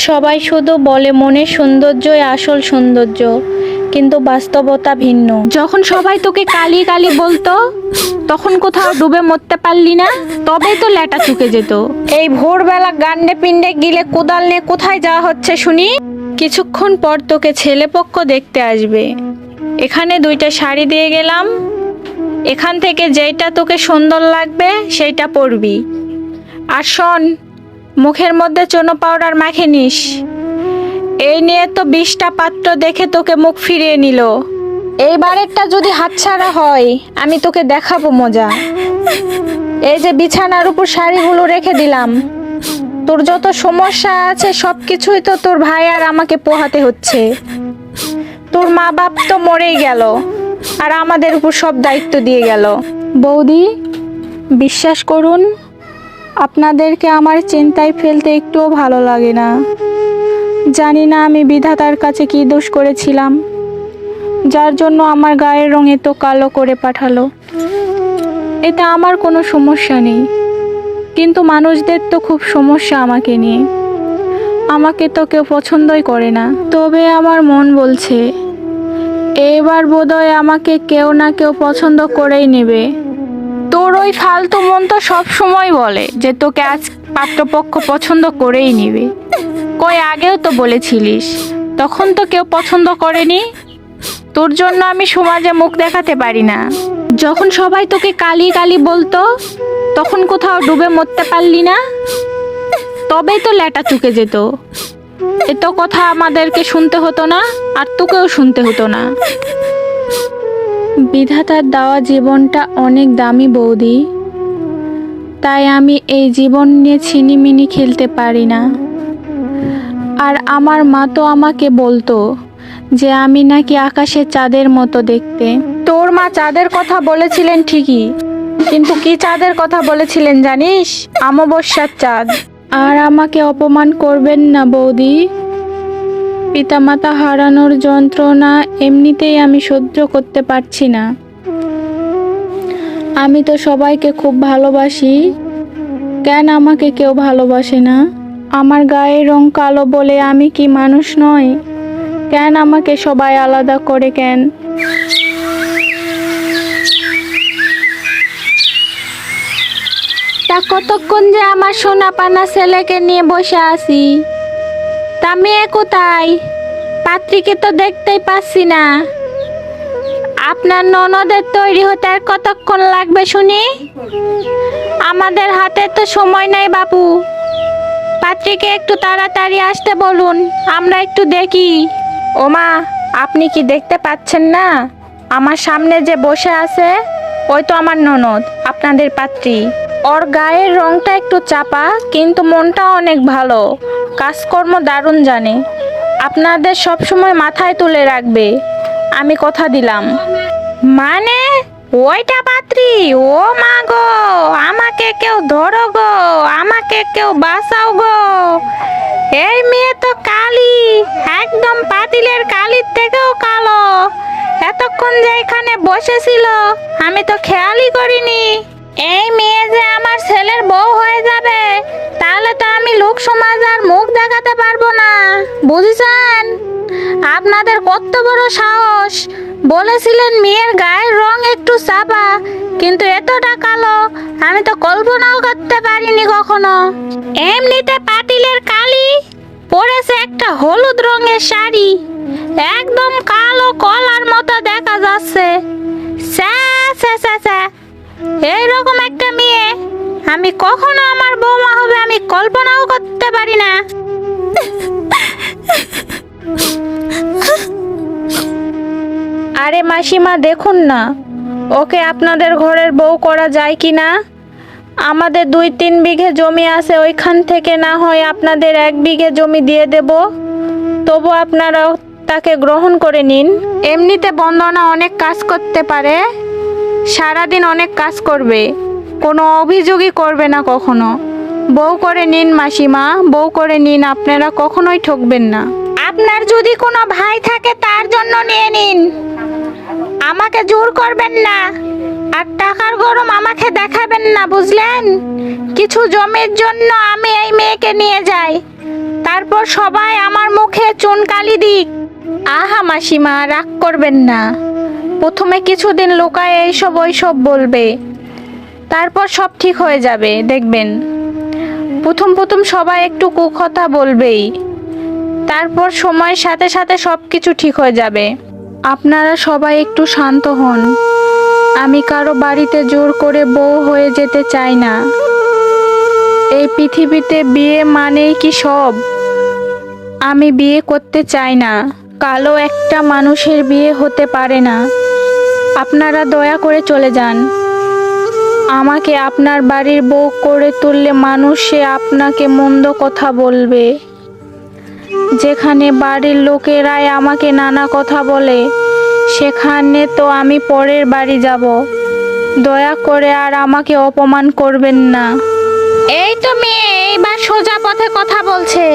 সবাই শুধু বলে মনের সৌন্দর্যই আসল সৌন্দর্য, কিন্তু বাস্তবতা ভিন্ন। যখন সবাই তোকে কালি কালি বলতো, তখন কোথাও ডুবে মরতে পারলি না, তবেই তো ল্যাটা চুকে যেত। এই ভোরবেলা গান্ডে পিণ্ডে গিলে কোদাল নিয়ে কোথায় যাওয়া হচ্ছে শুনি? কিছুক্ষণ পর তোকে ছেলেপক্ষ দেখতে আসবে। এখানে 2টা শাড়ি দিয়ে গেলাম, এখান থেকে যেইটা তোকে সুন্দর লাগবে সেইটা পরবি। আর শোন, মুখের মধ্যে চুনো পাউডার মাখে নিস। এই নিয়ে তো 20টা পাত্র দেখে তোকে মুখ ফিরিয়ে নিল। এইবারেরটা যদি হাতছাড়া হয়, আমি তোকে দেখাবো মজা। এই যে বিছানার উপর শাড়িগুলো রেখে দিলাম। তোর যত সমস্যা আছে সব কিছুই তো তোর ভাই আর আমাকে পোহাতে হচ্ছে। তোর মা বাপ তো মরেই গেল, আর আমাদের উপর সব দায়িত্ব দিয়ে গেল। বৌদি, বিশ্বাস করুন, আপনাদেরকে আমার চিন্তায় ফেলতে একটুও ভালো লাগে না। জানি না আমি বিধাতার কাছে কি দোষ করেছিলাম, যার জন্য আমার গায়ের রং এত কালো করে পাঠালো। এতে আমার কোনো সমস্যা নেই, কিন্তু মানুষদের তো খুব সমস্যা আমাকে নিয়ে। আমাকে তো কেউ পছন্দই করে না। তবে আমার মন বলছে এবার বোধহয় আমাকে কেউ না কেউ পছন্দ করেই নেবে। তোর ওই ফালতু মন তো সব সময় বলে যে তোকে আজ পাত্রপক্ষ পছন্দ করেই নেবে। কই আগেও তো বলেছিলিস, তখন তো কেউ পছন্দ করেনি। তোর জন্য আমি সমাজে মুখ দেখাতে পারি না। যখন সবাই তোকে কালি কালি বলতো, তখন কোথাও ডুবে মরতে পারলি না, তবেই তো ল্যাটা চুকে যেত। এত কথা আমাদেরকে শুনতে হতো না, আর তোকেও শুনতে হতো না। বিধাতার দেওয়া জীবনটা অনেক দামি বৌদি, তাই আমি এই জীবন নিয়ে ছিনিমিনি খেলতে পারি না। আর আমার মা তো আমাকে বলতো যে আমি নাকি আকাশের চাঁদের মতো দেখতে। তোর মা চাঁদের কথা বলেছিলেন ঠিকই, কিন্তু কি চাঁদের কথা বলেছিলেন জানিস? অমাবস্যার চাঁদ। আর আমাকে অপমান করবেন না বৌদি। পিতামাতা হারানোর যন্ত্রণা এমনিতেই আমি সহ্য করতে পারছি না। আমি তো সবাইকে খুব ভালোবাসি, কেন আমাকে কেউ ভালোবাসে না? আমার গায়ের রং কালো বলে আমি কি মানুষ নই? কেন আমাকে সবাই আলাদা করে কেন? তা কতক্ষণ যে আমার সোনা পানা ছেলেকে নিয়ে বসে আছি, তা মেয়ে কোথায়? পাত্রীকে তো দেখতেই পাচ্ছি না। আপনার ননদের তৈরি হতে আর কতক্ষণ লাগবে শুনি? আমাদের হাতে তো সময় নাই বাপু। পাত্রীকে একটু তাড়াতাড়ি আসতে বলুন, আমরা একটু দেখি। ওমা, আপনি কি দেখতে পাচ্ছেন না আমার সামনে যে বসে আছে? ওই তো আমার ননদ, আপনাদের পাত্রী। ওর গায়ের রংটা একটু চাপা, কিন্তু মনটা অনেক ভালো, কাজকর্ম দারুণ জানে। আপনাদের সব সময় মাথায় তুলে রাখবে, আমি কথা দিলাম। মানে ওইটা পাত্রী? ও মা গো, আমাকে কেউ ধরো গো, আমাকে কেউ বাঁচাও গো। এই মেয়ে তো কালি, একদম পাতিলের কালির থেকেও কালো। এতক্ষণ যে এখানে বসেছিল আমি তো খেয়ালই করিনি। এই মেয়ে যে আমার ছেলের বউ হয়ে যাবে, তাহলে তো আমি লোক সমাজ আর মুখ দেখাতে পারবো না, বুঝেছেন? আপনাদের কত বড় সাহস! বলেছিলেন মেয়ের গায়ের রং একটু চাপা, কিন্তু এতটা কালো আমি তো কল্পনাও করতে পারিনি কখনো। এমনিতে পাতিলের কালি, পরেছে একটা হলুদ রঙের শাড়ি, একদম কালো কলার মতো দেখা যাচ্ছে। এইরকম একটা মেয়ে আমি কখনো আমার বৌমা হবে আমি কল্পনাও করতে পারি না। আরে মাসিমা, দেখুন না ওকে আপনাদের ঘরের বউ করা যায় কি না? আমাদের 2-3 বিঘে জমি আছে, ওইখান থেকে না হয় আপনাদের 1 বিঘে জমি দিয়ে দেব। তবু আপনারা তাকে গ্রহণ করে নিন। এমনিতে বন্দনা অনেক কাজ করতে পারে, সারাদিন অনেক কাজ করবে, কোনো অভিযোগই করবে না কখনো। বউ করে নিন মাসিমা, বউ করে নিন, আপনারা কখনোই ঠকবেন না। আপনার যদি কোনো ভাই থাকে তার জন্য নিয়ে নিন, আমাকে জোর করবেন না। আর টাকার গরম আমাকে দেখাবেন না, বুঝলেন? কিছু জমির জন্য আমি এই মেয়েকে নিয়ে যাই, তারপর সবাই আমার মুখে চুনকালি দিক। আহা মাসিমা, রাগ করবেন না। প্রথমে কিছুদিন লোকায় এইসব ওইসব বলবে, তারপর সব ঠিক হয়ে যাবে দেখবেন। প্রথম প্রথম সবাই একটু কুকথা বলবেই, তারপর সময়ের সাথে সাথে সব কিছু ঠিক হয়ে যাবে। আপনারা সবাই একটু শান্ত হন। আমি কারো বাড়িতে জোর করে বউ হয়ে যেতে চাই না। এই পৃথিবীতে বিয়ে মানেই কি সব? আমি বিয়ে করতে চাই না। কালো একটা মানুষের বিয়ে হতে পারে না। আপনারা দয়া করে চলে যান। আমাকে আপনার বাড়ির বউ করে তুললে মানুষ সে আপনাকে মন্দ কথা বলবে। যেখানে বাড়ির লোকেরাই আমাকে নানা কথা বলে, সেখানে তো আমি পরের বাড়ি যাব। দয়া করে আর আমাকে অপমান করবেন না। এই তো মেয়ে এইবার সোজা পথে কথা বলছে।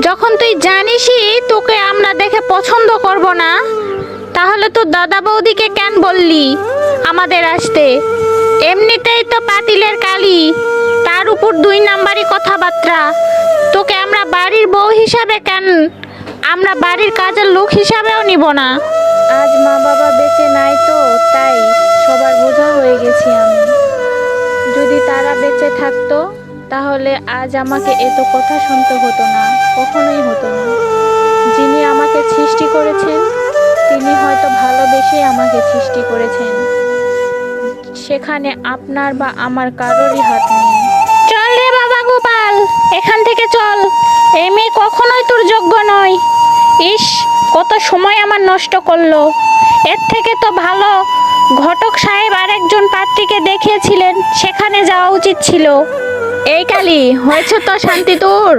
যখন তুই জানিসই তোকে আমরা দেখে পছন্দ করব না, তাহলে তো দাদা বৌদিকে কেন বললি আমাদের আসতে? এমনিতেই তো পাতিলের কালি, তার উপর 2 নাম্বারি কথাবার্তা। তোকে আমরা বাড়ির বউ হিসাবে কেন, আমরা বাড়ির কাজের লোক হিসাবেও নিব না। আজ মা বাবা বেঁচে নাই তো, তাই সবার বোঝা হয়ে গেছি আমি। যদি তারা বেঁচে থাকতো তাহলে আজ আমাকে এত কথা শুনতে হতো না, কখনোই হতো না। যিনি আমাকে সৃষ্টি করেছেন তিনি হয়তো ভালোবেসে আমাকে সৃষ্টি করেছেন। সেখানে আপনার বা আমার কারোরই হাত নেই। চল রে বাবা গোপাল, এখান থেকে চল। এই মেয়ে কখনোই তোর যোগ্য নয়। ইস, কত সময় আমার নষ্ট করলো। এর থেকে তো ভালো ঘটক সাহেব আরেকজন পাত্রীকে দেখিয়েছিলেন, সেখানে যাওয়া উচিত ছিল। এই কালি, হয়েছে তো শান্তি তোর।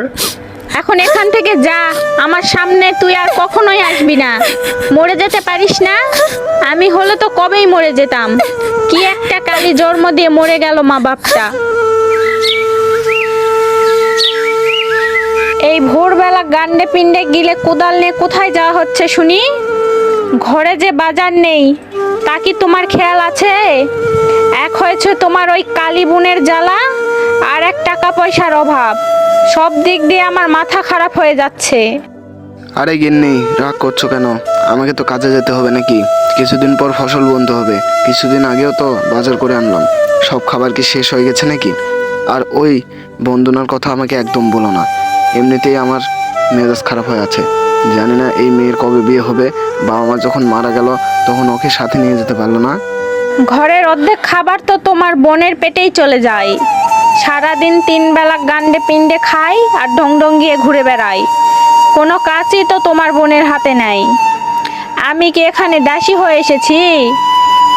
এখন এখান থেকে যা, আমার সামনে তুই আর কখনোই আসবি না। মরে যেতে পারিস না? আমি হলে তো কবেই মরে যেতাম। কি একটা কালি জন্ম দিয়ে মরে গেল মা বাপটা। এই ভোরবেলা গান্ডে পিণ্ডে গিলে কোদাল নিয়ে কোথায় যাওয়া হচ্ছে শুনি? ঘরে যে বাজার নেই তা কি তোমার খেয়াল আছে? এক হয়েছে তোমার ওই কালী বোনের জ্বালা, আর এক টাকা পয়সার অভাব। সব দিক দিয়ে আমার মাথা খারাপ হয়ে যাচ্ছে। আরে গিন্নি, রাগ করছো কেন? আমাকে তো কাজে যেতে হবে নাকি? কিছুদিন পর ফসল বুনতে হবে। কিছুদিন আগেও তো বাজার করে আনলাম। সব খাবার কি শেষ হয়ে গেছে নাকি? আর ওই বন্ধুনার কথা আমাকে একদম বলো না। এমনিতেই আমার মেজাজ খারাপ হয়ে আছে। জানি না এই মেয়ের কবে বিয়ে হবে। বাবা মা যখন মারা গেল তখন ওকে সাথে নিয়ে যেতে পারলো না। ঘরের অর্ধেক খাবার তো তোমার বোনের পেটেই চলে যায়। সারাদিন 3 বেলা গান্ডে পিণ্ডে খাই আর ঢং ঢঙ্গিয়ে ঘুরে বেড়াই। কোনো কাজই তো তোমার বোনের হাতে নাই। আমি কি এখানে দাসী হয়ে এসেছি?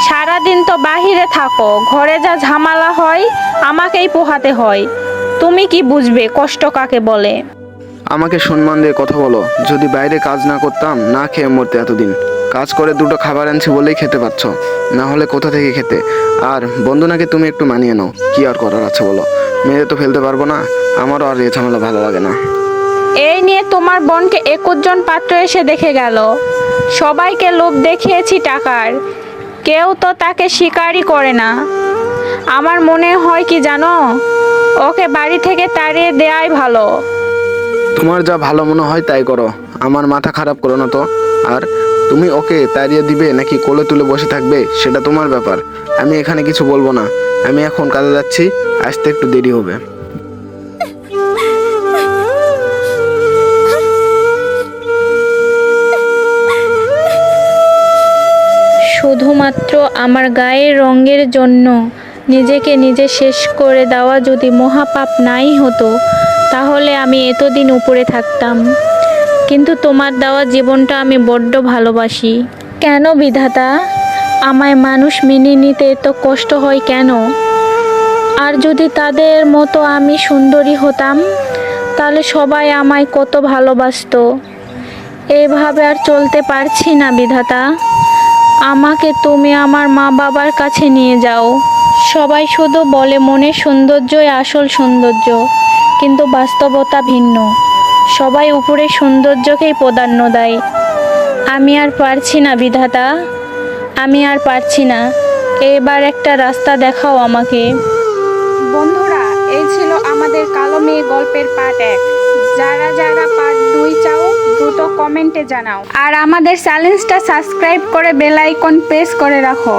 সারাদিন তো বাহিরে থাকো, ঘরে যা ঝামেলা হয় আমাকেই পোহাতে হয়। তুমি কি বুঝবে কষ্ট কাকে বলে? আমাকে সম্মান দিয়ে কথা বলো। যদি বাইরে কাজ না করতাম, না খেয়ে মরতে এতদিন। কাজ করে 2টো খাবার আনছি বলেই খেতে পাচ্ছ, না হলে কোথা থেকে খেতে? আর বন্ধুনাকে তুমি একটু মানিয়ে নাও। কি আর করার আছে বলো? মেয়ে তো ফেলতে পারবো না। আমারও আর এ ঝামেলা ভালো লাগে না। এই নিয়ে তোমার বোনকে 21 জন পাত্র এসে দেখে গেল। সবাইকে লোভ দেখিয়েছি টাকার, কেউ তো তাকে স্বীকারই করে না। আমার মনে হয় কি জানো, ওকে বাড়ি থেকে তাড়িয়ে দেয়াই ভালো। তোমার যা ভালো মনে হয় তাই করো, আমার মাথা খারাপ করো না তো। আর তুমি ওকে তাড়িয়ে দিবে নাকি কোলে তুলে বসে থাকবে সেটা তোমার ব্যাপার। আমি এখানে কিছু বলবো না। আমি এখন কাজে যাচ্ছি, আসতে একটু দেরি হবে। শুধুমাত্র আমার গায়ের রঙের জন্য নিজেকে নিজে শেষ করে দেওয়া যদি মহাপাপ নাই হতো, তাহলে আমি এতদিন উপরে থাকতাম। কিন্তু তোমার দেওয়া জীবনটা আমি বড্ড ভালোবাসি। কেন বিধাতা, আমায় মানুষ মেনে নিতে এত কষ্ট হয় কেন? আর যদি তাদের মতো আমি সুন্দরী হতাম, তাহলে সবাই আমায় কত ভালোবাসতো। এভাবে আর চলতে পারছি না বিধাতা। আমাকে তুমি আমার মা বাবার কাছে নিয়ে যাও। সবাই শুধু বলে মনের সৌন্দর্যই আসল সৌন্দর্য, কিন্তু বাস্তবতা ভিন্ন। সবাই উপরে সৌন্দর্যকেই প্রাধান্য দেয়। আমি আর পারছি না বিধাতা, আমি আর পারছি না। এবার একটা রাস্তা দেখাও আমাকে। বন্ধুরা, এই ছিল আমাদের কালো মেয়ে গল্পের পার্ট 1। যারা যারা পার্ট 2 চাও দ্রুত কমেন্টে জানাও আর আমাদের চ্যানেলটা সাবস্ক্রাইব করে বেল আইকন প্রেস করে রাখো।